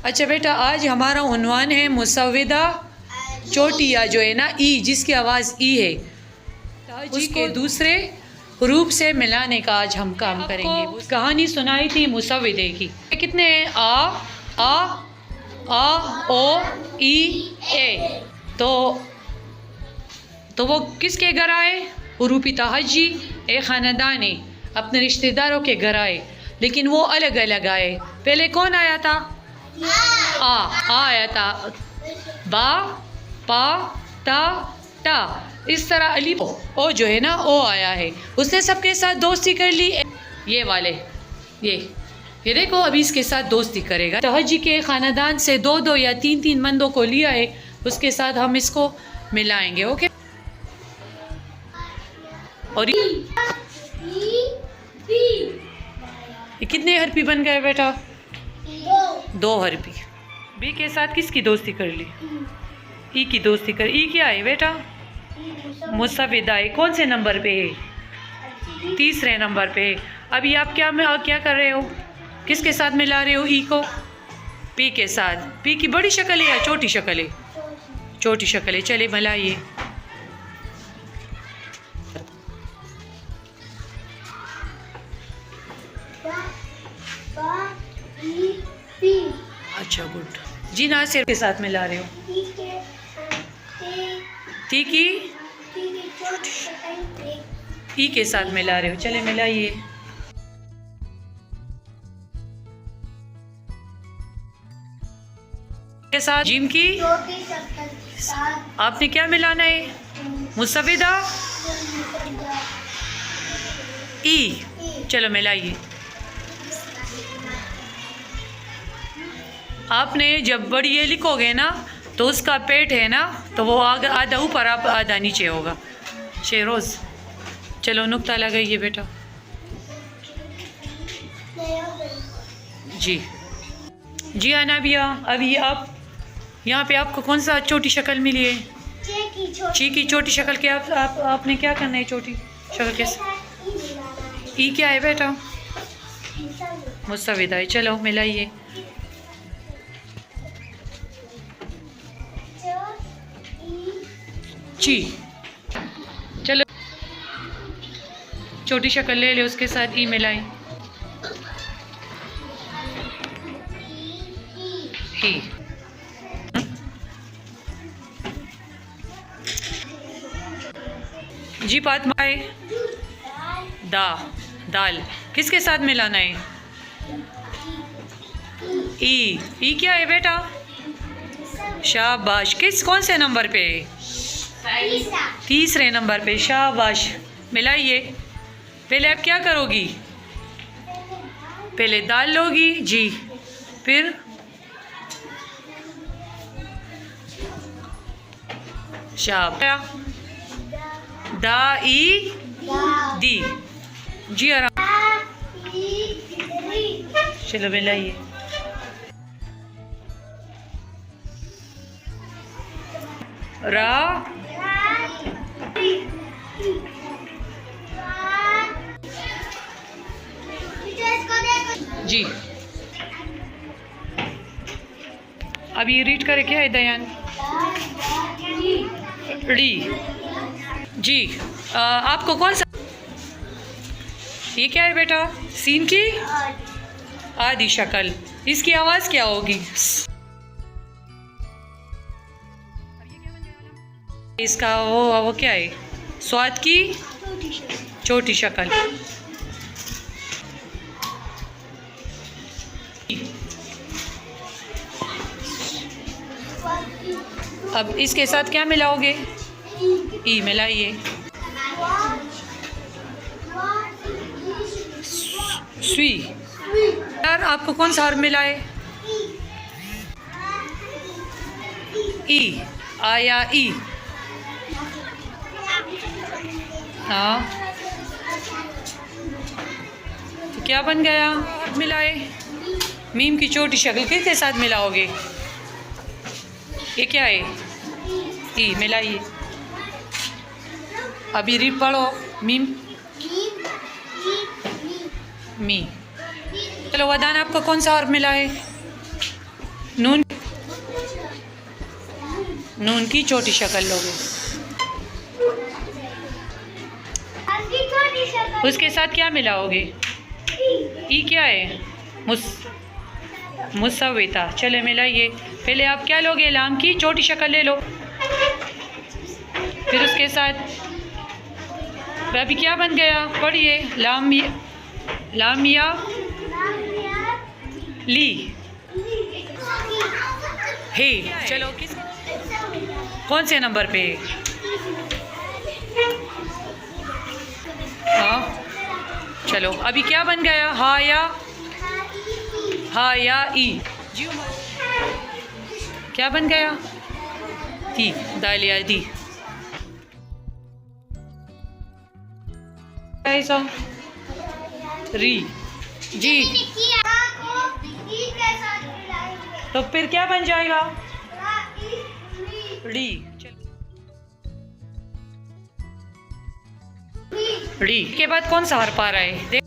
अच्छा बेटा, आज हमारा उन्वान है मुसव्विदा चोटिया जो है ना, ई, जिसकी आवाज़ ई है, उसके दूसरे रूप से मिलाने का आज हम काम करेंगे। कहानी सुनाई थी मुसव्विदे की। कितने हैं? आ ओ ई ए। तो वो किसके घर आए? हुरूपी तहज्जी एक ख़ानदान है, अपने रिश्तेदारों के घर आए, लेकिन वो अलग अलग आए। पहले कौन आया था? आ आया था। बा पा ता टा, इस तरह अली ओ जो है ना, ओ आया है। उसने सबके साथ दोस्ती कर ली। ये वाले ये देखो, अभी इसके साथ दोस्ती करेगा। तहज्जी के ख़ानदान से दो या तीन बंदों को लिया है, उसके साथ हम इसको मिलाएंगे। ओके, और ये कितने हरपी बन गए बेटा? दो हरपी। बी के साथ किसकी दोस्ती कर ली? ई की दोस्ती कर। ई क्या है बेटा? मुसव्विदा है। कौन से नंबर पे है? तीसरे नंबर पे। अभी आप क्या कर रहे हो? किसके साथ मिला रहे हो ई को? पी के साथ। पी की बड़ी शक्ल है या छोटी शक्ल है? छोटी शक्ल है। चले मिलाइए। अच्छा, गुड जी। नासिर के साथ मिला रहे हो? टी की ई के साथ मिला रहे हो। चले मिलाइए। के साथ जिम की आपने क्या मिलाना है? मुसव्विदा ई। चलो मिलाइए। आपने जब बड़ी ये लिखोगे ना, तो उसका पेट है ना, तो वो आधा ऊपर आधा नीचे होगा। शेरोज़, चलो नुक्ता लगाइए बेटा। जी अनाबिया, अभी आप यहाँ पे आपको कौन सा छोटी शक्ल मिली है? ची की छोटी शक्ल के आपने क्या करना है? छोटी शक्ल के ई क्या है बेटा? मुसव्विदा है। चलो मिलाइए। ची। चलो छोटी शक्ल ले ले, उसके साथ ई मिलाएं। ई। जी फातिमा है। दाल किसके साथ मिलाना है? ई क्या है बेटा? शाबाश। कौन से नंबर पे? तीसरे नंबर पे। शाबाश, मिलाइए। पहले आप क्या करोगी? पहले दाल लोगी जी, फिर शाबाश। दा ई दी जी, आराम। चलो मिलाइए। रा जी। अब ये रीड करे क्या है दयान? री जी। आपको कौन सा? ये क्या है बेटा? सीन की आधी शक्ल। इसकी आवाज़ क्या होगी? इसका वो क्या है? स्वाद की छोटी शक्ल। अब इसके साथ क्या मिलाओगे? ई मिलाइए। स्वी। यार आपको कौन सा हर्फ मिला है? ई आया। ई हाँ, तो क्या बन गया? मिलाए। मीम की छोटी शक्ल किसके साथ मिलाओगे? ये क्या है? ई मिलाइए। अभी रीड पढ़ो। मीम मी। चलो वदान, आपको कौन सा हर्फ मिला है? नून नून की छोटी शक्ल लोगे। उसके साथ क्या मिलाओगे? ई क्या है? मुसव्विता। चले मिलाइए। पहले आप क्या लोगे? लाम की छोटी शक्ल ले लो। फिर उसके साथ अभी क्या बन गया? पढ़िए। लामिया ली हे। चलो किस कौन से नंबर पे? हाँ चलो अभी क्या बन गया? हा या ई। क्या बन गया? ती। दालिया दी। ऐसा री जी। तो फिर क्या बन जाएगा? री। री के बाद कौन सा हर्फ आ रहा है?